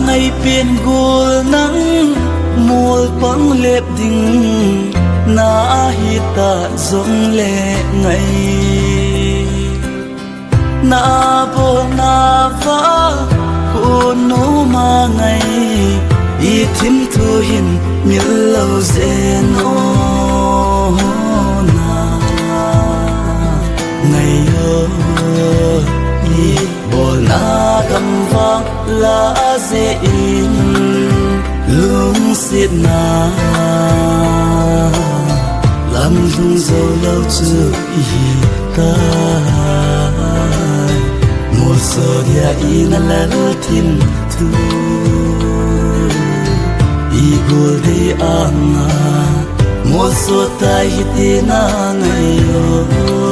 ngày biển gul nắng mùa băng lệp đình na hita giống lệ ngày na bo na va ku nu ma ngày i thim thu hin mi lâu dễ no na ngày ơ i bo na cầm vang la dễ in lung xiết na làm lung dâu lâu chưa ta một số dia ina là thiên thu i goldei anga một số tai hitina ngày yo